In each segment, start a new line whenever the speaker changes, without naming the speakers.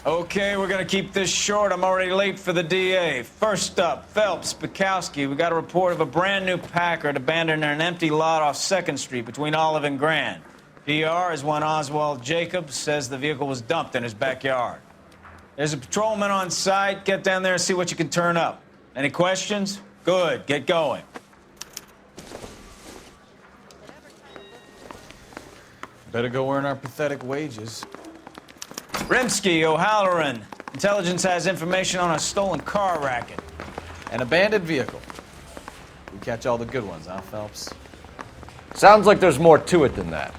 Okay, we're gonna keep this short. I'm already late for the DA. First up, Phelps, Bukowski. We got a report of a brand new Packard abandoned in an empty lot off 2nd Street between Olive and Grand. PR is one Oswald Jacobs says the vehicle was dumped in his backyard. There's a patrolman on site. Get down there and see what you can turn up. Any questions? Good, get going.
Better go earn our pathetic wages.
Rimsky, O'Halloran. Intelligence has information on a stolen car racket.
An abandoned vehicle. We catch all the good ones, huh, Phelps?
Sounds like there's more to it than that.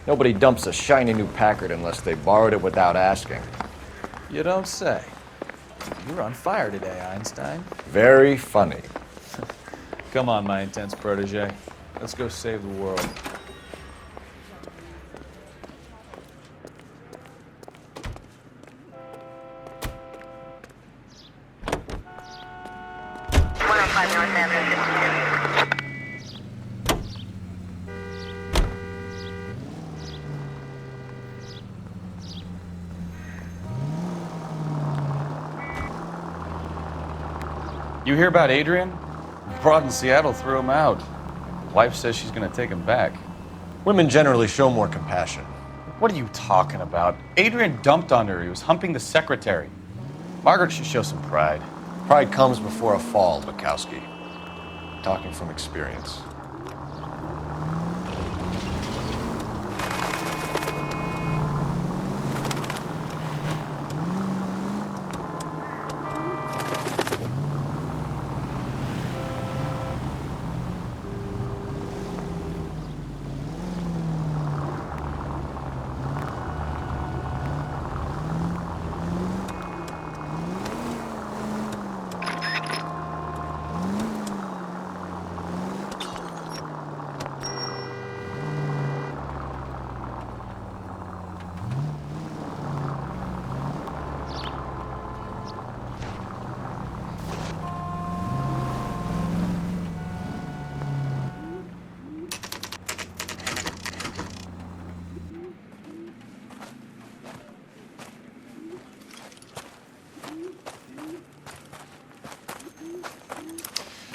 Nobody dumps a shiny new Packard unless they borrowed it without asking.
You don't say. You're on fire today, Einstein.
Very funny.
Come on, my intense protege. Let's go save the world. You hear about Adrian? Broad in Seattle threw him out. Wife says she's gonna take him back.
Women generally show more compassion.
What are you talking about? Adrian dumped on her. He was humping the secretary. Margaret should show some pride.
Pride comes before a fall, Bukowski. Talking from experience.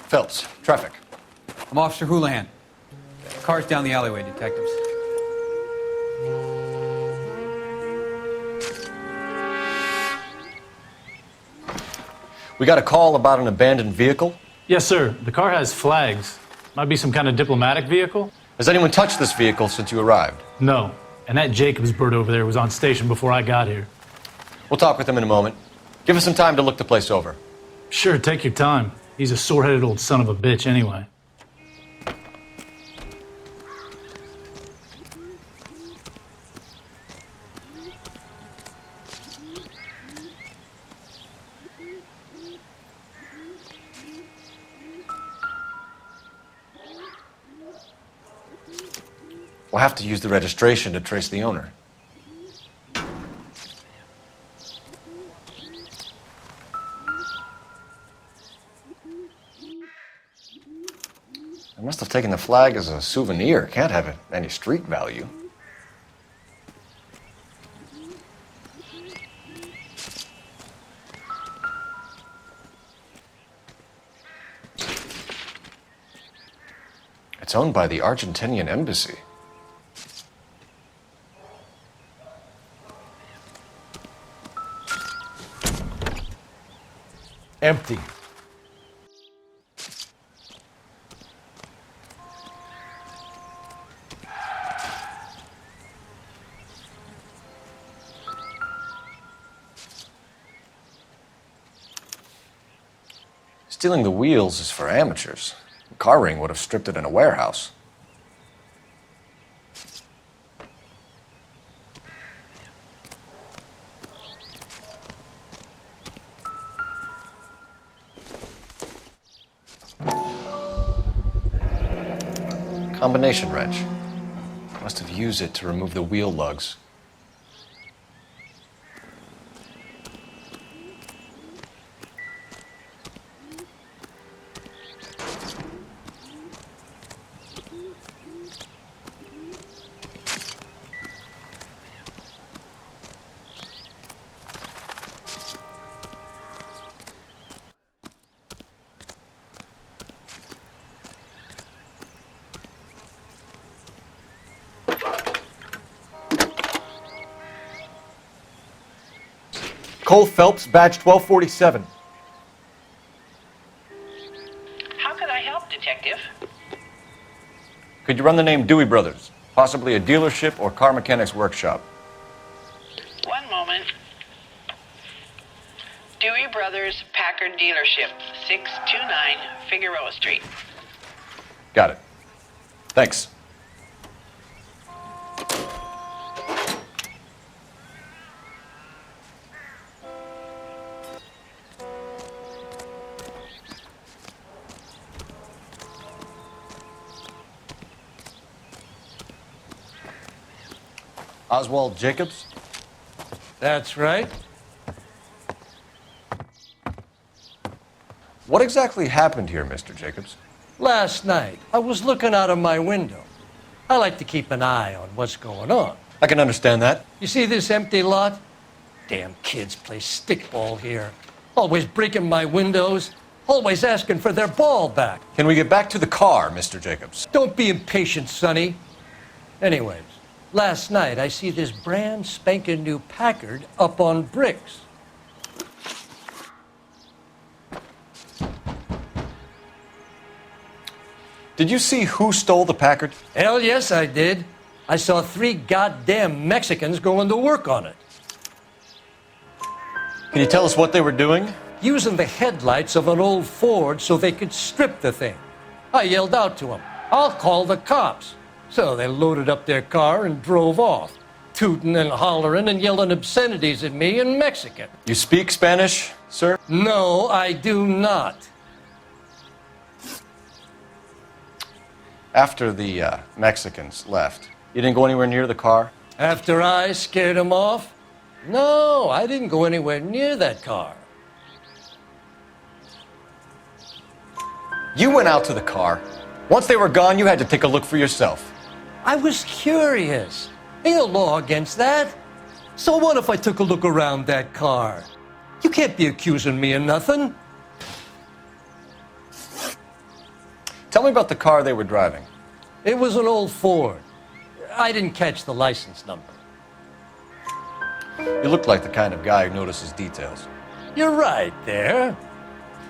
Phelps, traffic.
I'm Officer Houlihan. Car's down the alleyway, detectives.
We got a call about an abandoned vehicle.
Yes, sir. The car has flags. Might be some kind of diplomatic vehicle.
Has anyone touched this vehicle since you arrived?
No. And that Jacobs bird over there was on station before I got here.
We'll talk with him in a moment. Give us some time to look the place over.
Sure, take your time. He's a sore-headed old son of a bitch anyway.
We'll have to use the registration to trace the owner. I must have taken the flag as a souvenir. Can't have any street value. It's owned by the Argentinian embassy.
Empty.
Stealing the wheels is for amateurs. The car ring would have stripped it in a warehouse. Combination wrench. Must have used it to remove the wheel lugs. Cole Phelps, badge 1247.
How could I help, Detective?
Could you run the name Dewey Brothers? Possibly a dealership or car mechanics workshop.
One moment. Dewey Brothers Packard Dealership, 629 Figueroa Street.
Got it. Thanks. Oswald Jacobs?
That's right.
What exactly happened here, Mr. Jacobs?
Last night, I was looking out of my window. I like to keep an eye on what's going on.
I can understand that.
You see this empty lot? Damn kids play stickball here. Always breaking my windows, always asking for their ball back.
Can we get back to the car, Mr. Jacobs?
Don't be impatient, Sonny. Anyways, last night I see this brand spanking new Packard up on bricks.
Did you see who stole the Packard?
Hell yes, I did. I saw 3 goddamn Mexicans going to work on it.
Can you tell us what they were doing?
Using the headlights of an old Ford so they could strip the thing. I yelled out to them, "I'll call the cops." So they loaded up their car and drove off, tooting and hollering and yelling obscenities at me in Mexican.
You speak Spanish, sir?
No, I do not.
After the Mexicans left, you didn't go anywhere near the car?
After I scared them off? No, I didn't go anywhere near that car.
You went out to the car. Once they were gone, you had to take a look for yourself.
I was curious. Ain't no law against that. So what if I took a look around that car? You can't be accusing me of nothing.
Tell me about the car they were driving.
It was an old Ford. I didn't catch the license number.
You looked like the kind of guy who notices details.
You're right there.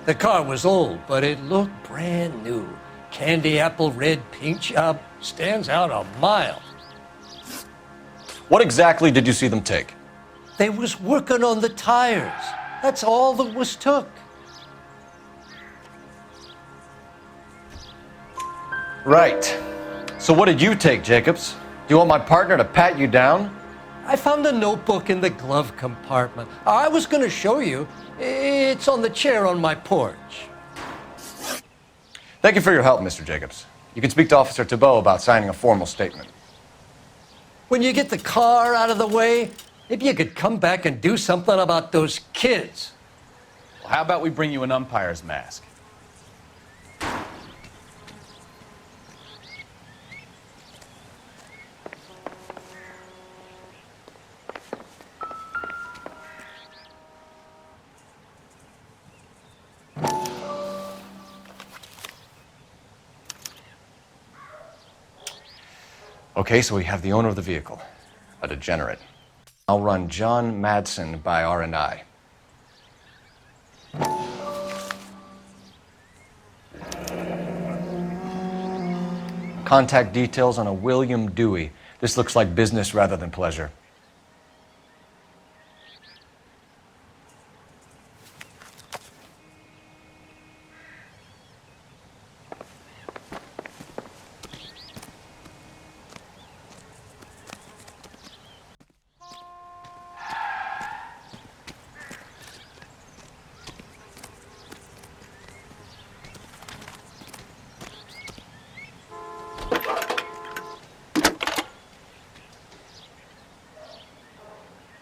The car was old, but it looked brand new. Candy apple red paint job stands out a mile.
What exactly did you see them take?
They was working on the tires. That's all that was took.
Right. So what did you take, Jacobs? Do you want my partner to pat you down?
I found a notebook in the glove compartment. I was going to show you. It's on the chair on my porch.
Thank you for your help, Mr. Jacobs. You can speak to Officer Thibault about signing a formal statement.
When you get the car out of the way, maybe you could come back and do something about those kids.
Well, how about we bring you an umpire's mask?
Okay, so we have the owner of the vehicle, a degenerate. I'll run John Madsen by R&I. Contact details on a William Dewey. This looks like business rather than pleasure.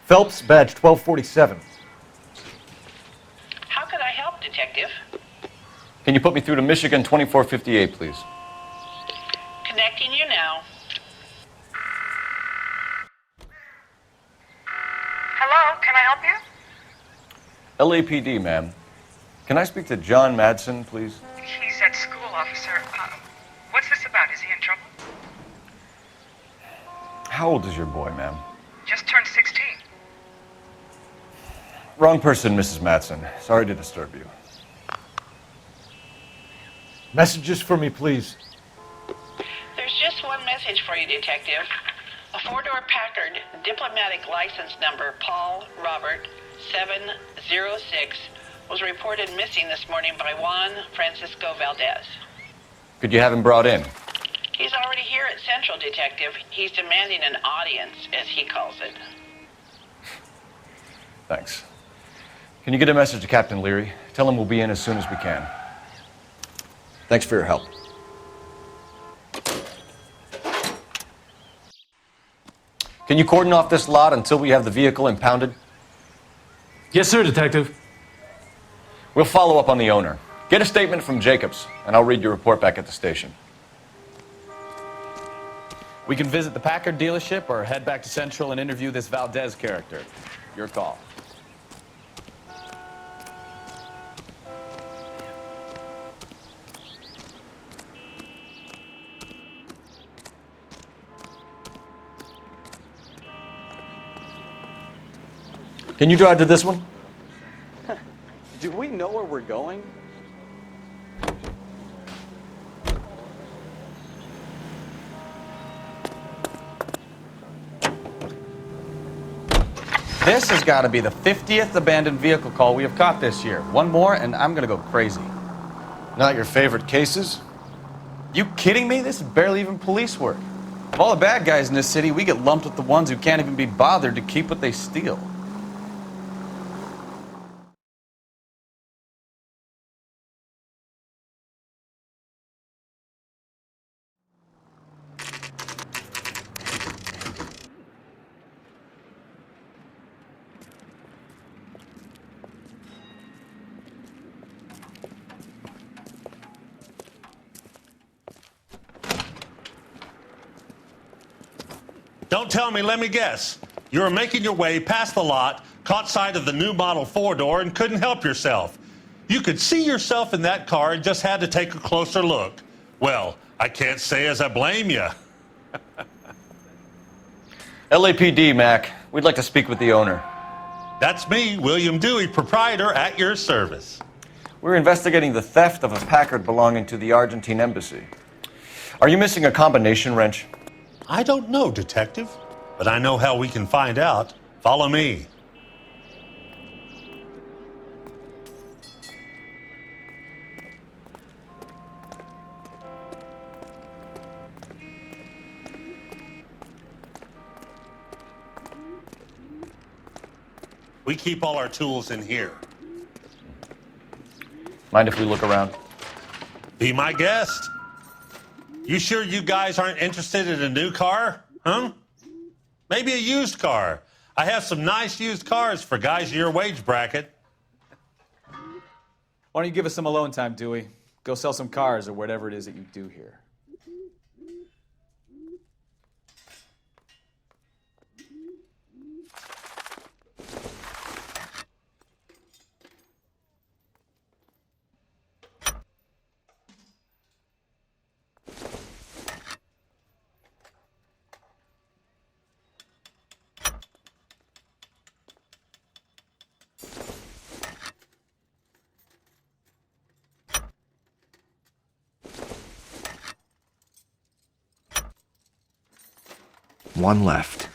Phelps, badge 1247.
How could I help, Detective?
Can you put me through to Michigan 2458, please?
Connecting you now.
Hello, can I help you?
LAPD, ma'am. Can I speak to John Madsen, please?
He's at school, officer. What's this about? Is he in trouble?
How old is your boy, ma'am?
Just turned 16.
Wrong person, Mrs. Matson. Sorry to disturb you.
Messages for me, please.
There's just one message for you, Detective. A four-door Packard, diplomatic license number Paul Robert 706, was reported missing this morning by Juan Francisco Valdez.
Could you have him brought in?
He's already here at Central, Detective. He's demanding an audience, as he calls it.
Thanks. Can you get a message to Captain Leary? Tell him we'll be in as soon as we can. Thanks for your help. Can you cordon off this lot until we have the vehicle impounded?
Yes, sir, Detective.
We'll follow up on the owner. Get a statement from Jacobs, and I'll read your report back at the station.
We can visit the Packard dealership or head back to Central and interview this Valdez character. Your call.
Can you drive to this one?
Do we know where we're going? This has got to be the 50th abandoned vehicle call we have caught this year. One more and I'm going to go crazy.
Not your favorite cases?
You kidding me? This is barely even police work. Of all the bad guys in this city, we get lumped with the ones who can't even be bothered to keep what they steal.
Don't tell me, let me guess. You were making your way past the lot, caught sight of the new model four-door, and couldn't help yourself. You could see yourself in that car and just had to take a closer look. Well, I can't say as I blame you.
LAPD, Mac. We'd like to speak with the owner.
That's me, William Dewey, proprietor, at your service.
We're investigating the theft of a Packard belonging to the Argentine embassy. Are you missing a combination wrench?
I don't know, Detective, but I know how we can find out. Follow me. We keep all our tools in here.
Mind if we look around?
Be my guest. You sure you guys aren't interested in a new car? Huh? Maybe a used car. I have some nice used cars for guys in your wage bracket.
Why don't you give us some alone time, Dewey? Go sell some cars or whatever it is that you do here.
One left.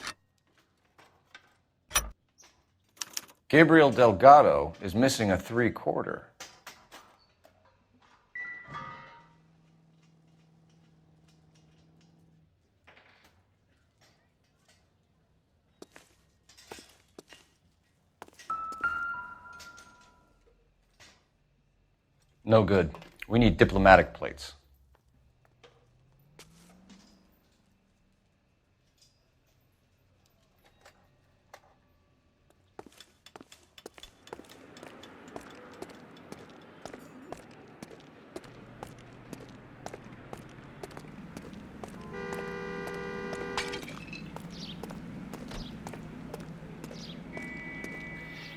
Gabriel Delgado is missing a 3/4. No good. We need diplomatic plates.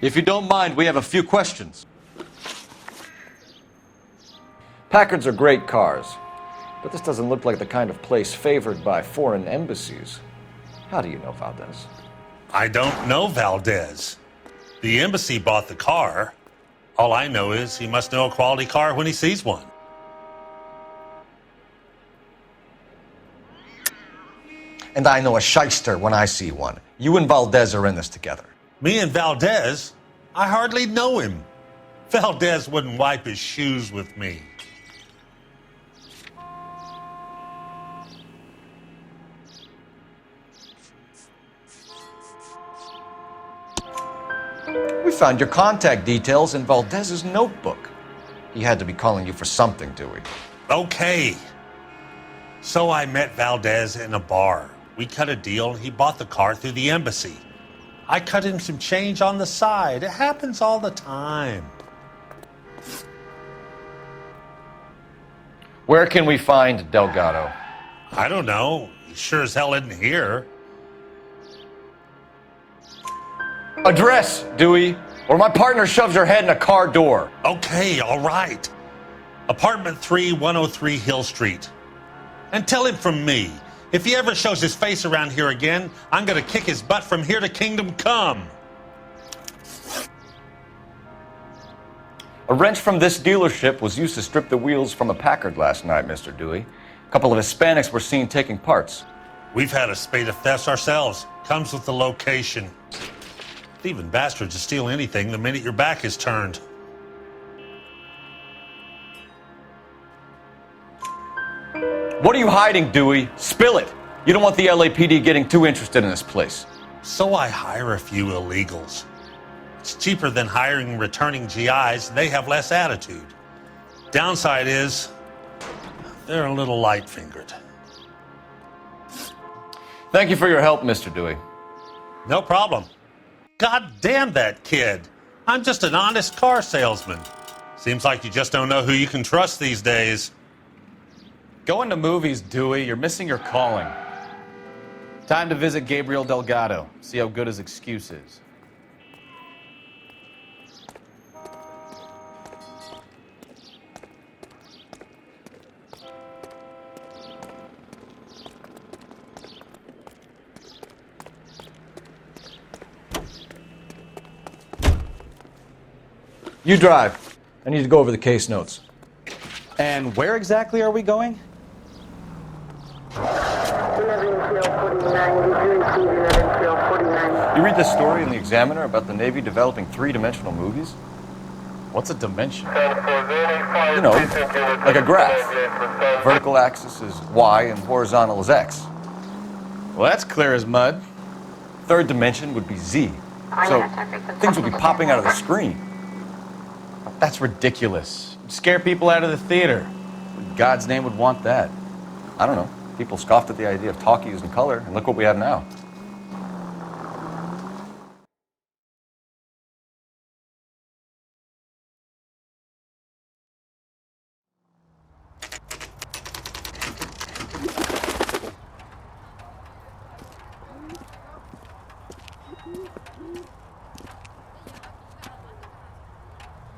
If you don't mind, we have a few questions. Packards are great cars, but this doesn't look like the kind of place favored by foreign embassies. How do you know Valdez?
I don't know Valdez. The embassy bought the car. All I know is he must know a quality car when he sees one.
And I know a shyster when I see one. You and Valdez are in this together.
Me and Valdez? I hardly know him. Valdez wouldn't wipe his shoes with me.
We found your contact details in Valdez's notebook. He had to be calling you for something, Dewey.
Okay. So I met Valdez in a bar. We cut a deal and he bought the car through the embassy. I cut him some change on the side. It happens all the time.
Where can we find Delgado?
I don't know. He sure as hell isn't here.
Address, Dewey, or my partner shoves her head in a car door.
Okay, all right. Apartment 3, 103 Hill Street. And tell him from me, if he ever shows his face around here again, I'm gonna kick his butt from here to Kingdom Come.
A wrench from this dealership was used to strip the wheels from a Packard last night, Mr. Dewey. A couple of Hispanics were seen taking parts.
We've had a spate of thefts ourselves. Comes with the location. Thieving bastards to steal anything the minute your back is turned.
What are you hiding, Dewey? Spill it. You don't want the LAPD getting too interested in this place.
So I hire a few illegals. It's cheaper than hiring returning GIs, and they have less attitude. Downside is, they're a little light-fingered.
Thank you for your help, Mr. Dewey.
No problem. God damn that kid. I'm just an honest car salesman. Seems like you just don't know who you can trust these days.
Going to movies, Dewey. You're missing your calling. Time to visit Gabriel Delgado. See how good his excuse is.
You drive. I need to go over the case notes.
And where exactly are we going?
You read the story in the Examiner about the Navy developing three-dimensional movies?
What's a dimension?
You know, like a graph. Vertical axis is Y and horizontal is X.
Well, that's clear as mud.
Third dimension would be Z. So things would be popping out of the screen.
That's ridiculous. It'd scare people out of the theater. In God's name would want that.
I don't know. People scoffed at the idea of talkies in color, and look what we have now.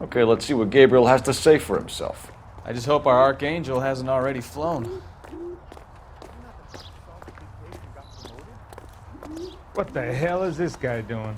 Okay, let's see what Gabriel has to say for himself.
I just hope our archangel hasn't already flown.
What the hell is this guy doing?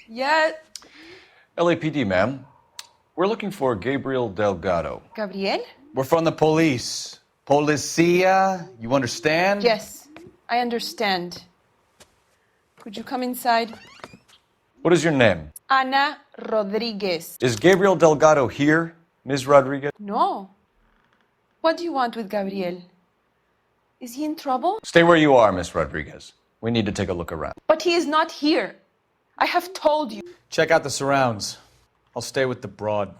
Yeah.
LAPD, ma'am. We're looking for Gabriel Delgado.
Gabriel?
We're from the police. Policia, you understand?
Yes, I understand. Could you come inside?
What is your name?
Ana Rodriguez.
Is Gabriel Delgado here, Ms. Rodriguez?
No. What do you want with Gabriel? Is he in trouble?
Stay where you are, Ms. Rodriguez. We need to take a look around.
But he is not here. I have told you.
Check out the surrounds. I'll stay with the broad.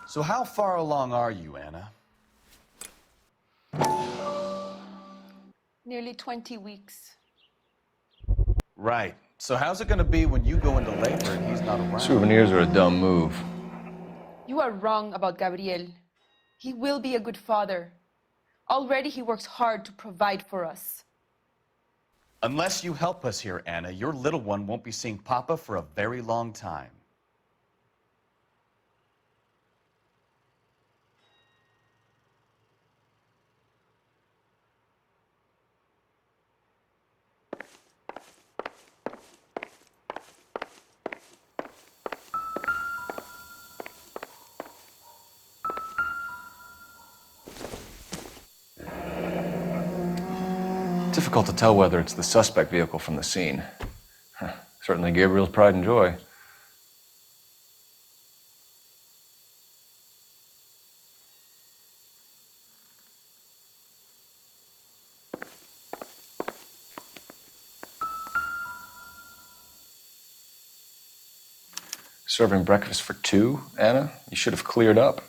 So how far along are you, Anna?
Nearly 20 weeks.
Right. So how's it going to be when you go into labor and he's not around?
Souvenirs are a dumb move.
You are wrong about Gabriel. He will be a good father. Already he works hard to provide for us.
Unless you help us here, Anna, your little one won't be seeing Papa for a very long time.
Difficult to tell whether it's the suspect vehicle from the scene. Certainly Gabriel's pride and joy. Serving breakfast for two, Anna? You should have cleared up.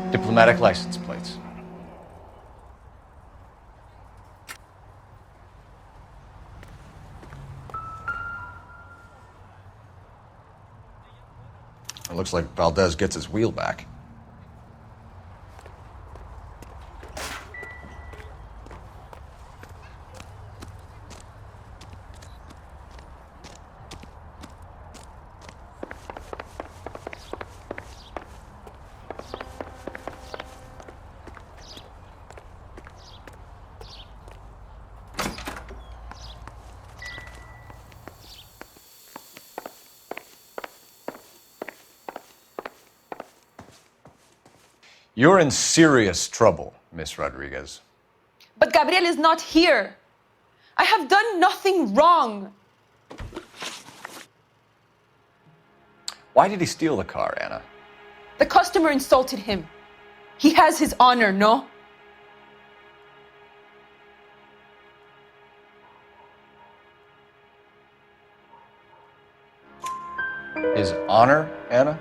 Diplomatic license plates. It looks like Valdez gets his wheel back. You're in serious trouble, Miss Rodriguez.
But Gabriel is not here. I have done nothing wrong.
Why did he steal the car, Anna?
The customer insulted him. He has his honor, no?
His honor, Anna?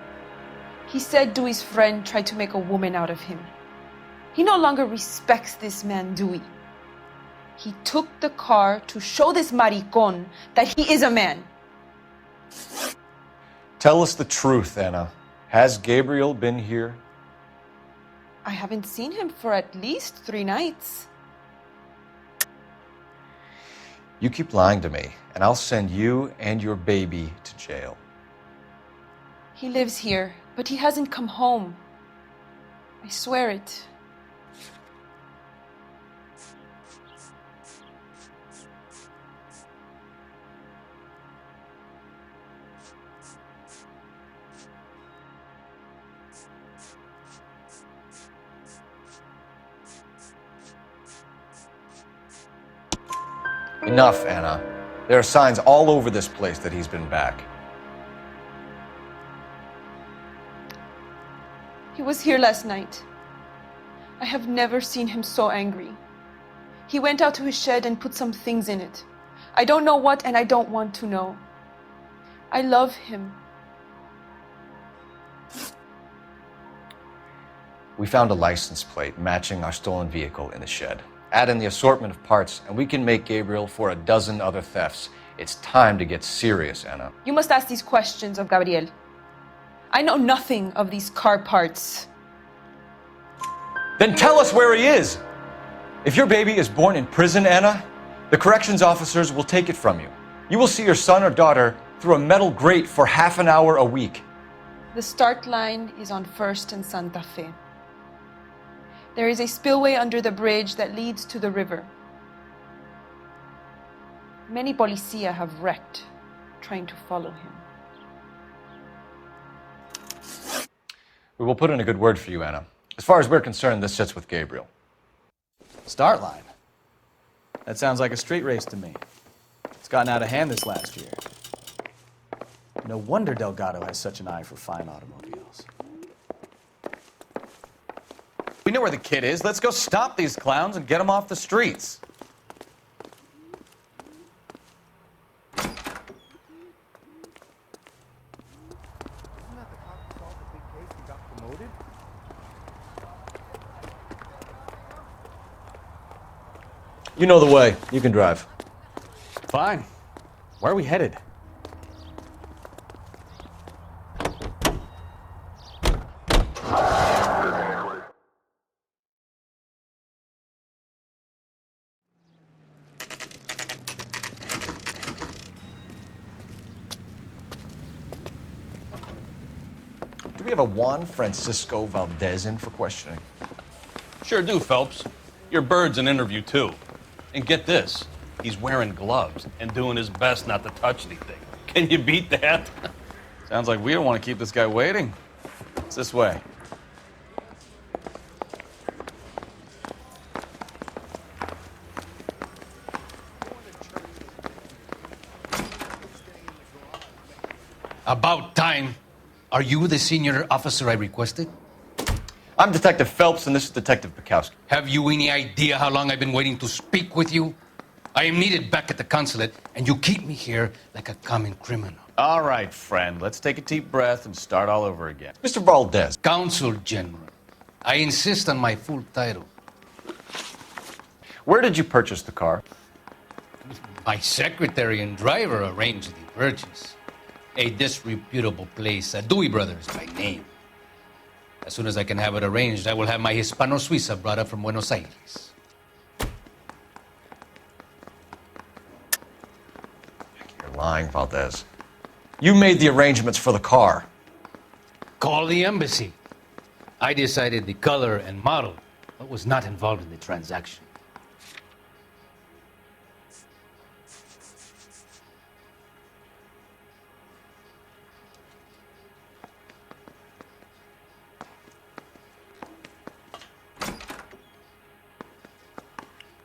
He said Dewey's friend tried to make a woman out of him. He no longer respects this man, Dewey. He took the car to show this maricón that he is a man.
Tell us the truth, Anna. Has Gabriel been here?
I haven't seen him for at least 3 nights.
You keep lying to me, and I'll send you and your baby to jail.
He lives here, but he hasn't come home. I swear it.
Enough, Anna. There are signs all over this place that he's been back.
He was here last night. I have never seen him so angry. He went out to his shed and put some things in it. I don't know what, and I don't want to know. I love him.
We found a license plate matching our stolen vehicle in the shed. Add in the assortment of parts, and we can make Gabriel for a dozen other thefts. It's time to get serious, Anna.
You must ask these questions of Gabriel. I know nothing of these car parts.
Then tell us where he is! If your baby is born in prison, Anna, the corrections officers will take it from you. You will see your son or daughter through a metal grate for half an hour a week.
The start line is on 1st and Santa Fe. There is a spillway under the bridge that leads to the river. Many policia have wrecked trying to follow him.
We will put in a good word for you, Anna. As far as we're concerned, this sits with Gabriel.
Start line. That sounds like a street race to me. It's gotten out of hand this last year. No wonder Delgado has such an eye for fine automobiles. We know where the kid is. Let's go stop these clowns and get them off the streets.
You know the way. You can drive.
Fine. Where are we headed?
Do we have a Juan Francisco Valdez in for questioning?
Sure do, Phelps. Your bird's an interview, too. And get this, he's wearing gloves and doing his best not to touch anything. Can you beat that?
Sounds like we don't want to keep this guy waiting. It's this way.
About time. Are you the senior officer I requested?
I'm Detective Phelps, and this is Detective Bukowski.
Have you any idea how long I've been waiting to speak with you? I am needed back at the consulate, and you keep me here like a common criminal.
All right, friend. Let's take a deep breath and start all over again.
Mr. Valdez.
Consul General. I insist on my full title.
Where did you purchase the car?
My secretary and driver arranged the purchase. A disreputable place, Dewey Brothers by name. As soon as I can have it arranged, I will have my Hispano Suiza brought up from Buenos Aires.
You're lying, Valdez. You made the arrangements for the car.
Call the embassy. I decided the color and model, but was not involved in the transaction.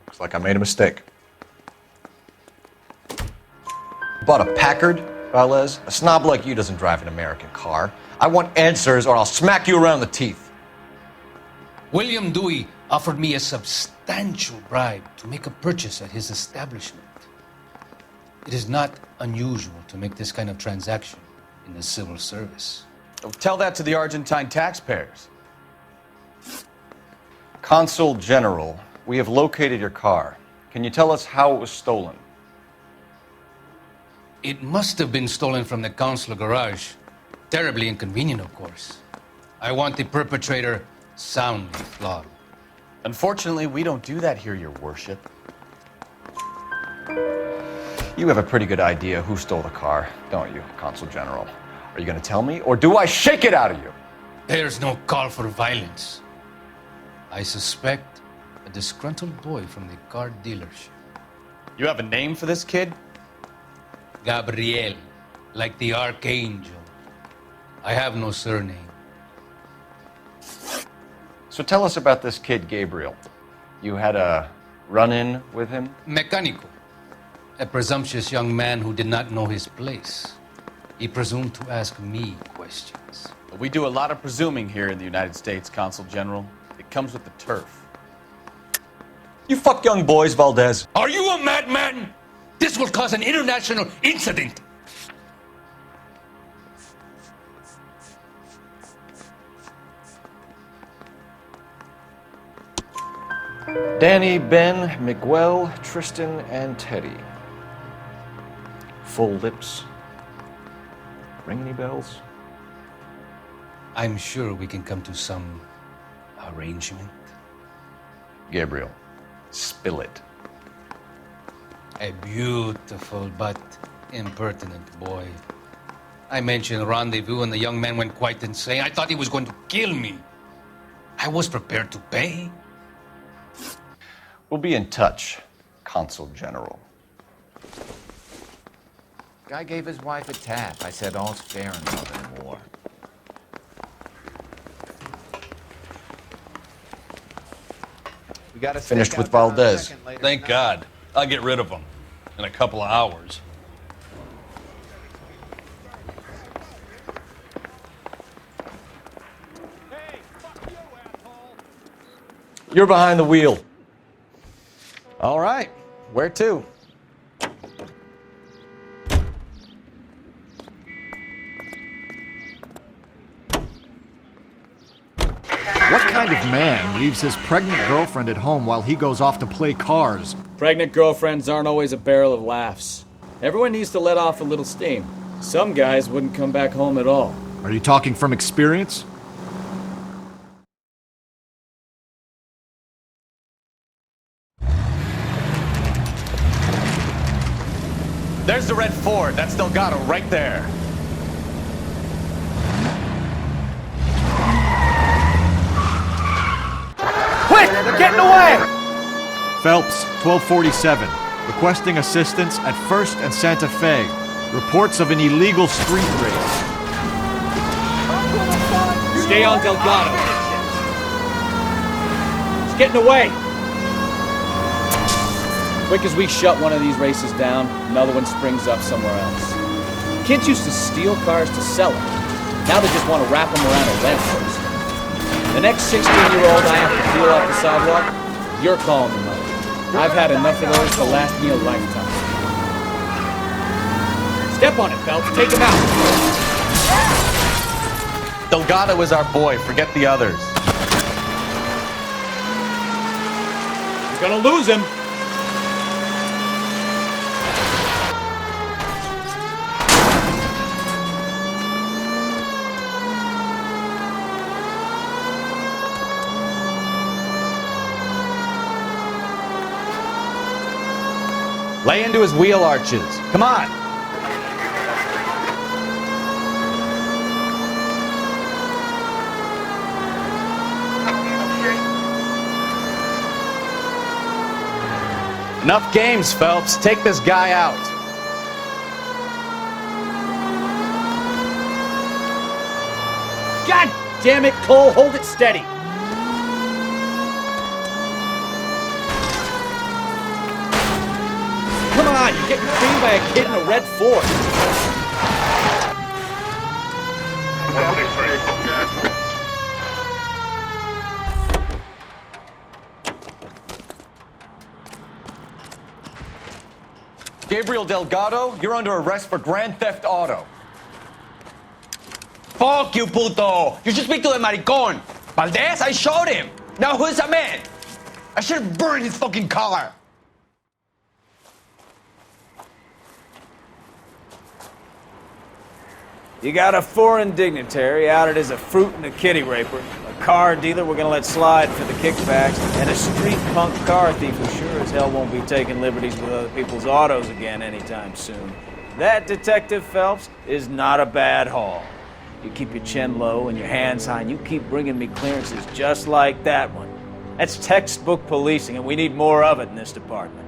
Looks like I made a mistake. Bought a Packard, Valdez? A snob like you doesn't drive an American car. I want answers or I'll smack you around the teeth.
William Dewey offered me a substantial bribe to make a purchase at his establishment. It is not unusual to make this kind of transaction in the civil service.
Tell that to the Argentine taxpayers.
Consul General, we have located your car. Can you tell us how it was stolen?
It must have been stolen from the consular garage. Terribly inconvenient, of course. I want the perpetrator soundly flogged.
Unfortunately, we don't do that here, Your Worship.
You have a pretty good idea who stole the car, don't you, Consul General? Are you going to tell me, or do I shake it out of you?
There's no call for violence. I suspect a disgruntled boy from the car dealership.
You have a name for this kid?
Gabriel, like the archangel. I have no surname.
So tell us about this kid, Gabriel. You had a run-in with him?
Mecánico. A presumptuous young man who did not know his place. He presumed to ask me questions.
We do a lot of presuming here in the United States, Consul General. It comes with the turf.
You fuck young boys, Valdez.
Are you a madman? This will cause an international incident.
Danny, Ben, Miguel, Tristan, and Teddy. Full lips. Ring any bells?
I'm sure we can come to some arrangement.
Gabriel, spill it.
A beautiful but impertinent boy. I mentioned rendezvous and the young man went quite insane. I thought he was going to kill me. I was prepared to pay.
We'll be in touch, Consul General.
Guy gave his wife a tap. I said all's fair in love and war. got to
Finished with Valdez.
Thank God. I'll get rid of him in a couple of hours.
You're behind the wheel.
All right. Where to?
What kind of man leaves his pregnant girlfriend at home while he goes off to play cars?
Pregnant girlfriends aren't always a barrel of laughs. Everyone needs to let off a little steam. Some guys wouldn't come back home at all.
Are you talking from experience?
There's the red Ford. That's Delgado right there.
Quick! They're getting away!
Phelps, 1247. Requesting assistance at 1st and Santa Fe. Reports of an illegal street race.
Stay on Delgado. It's getting away. Quick as we shut one of these races down, another one springs up somewhere else. Kids used to steal cars to sell them. Now they just want to wrap them around a lamppost. The next 16-year-old I have to peel off the sidewalk, you're calling them up. I've had enough of those to last me a lifetime. Step on it, Phelps. Take him out.
Delgado is our boy. Forget the others.
He's gonna lose him.
Lay into his wheel arches. Come on. Enough games, Phelps. Take this guy out.
God damn it, Cole. Hold it steady. Come on, you're getting creamed by a kid in a red Ford.
Gabriel Delgado, you're under arrest for grand theft auto.
Fuck you, puto! You should speak to the maricon. Valdez, I showed him. Now who's the man? I should have burned his fucking car.
You got a foreign dignitary outed as a fruit and a kitty raper, a car dealer we're gonna let slide for the kickbacks, and a street punk car thief who sure as hell won't be taking liberties with other people's autos again anytime soon. That, Detective Phelps, is not a bad haul. You keep your chin low and your hands high, and you keep bringing me clearances just like that one. That's textbook policing, and we need more of it in this department.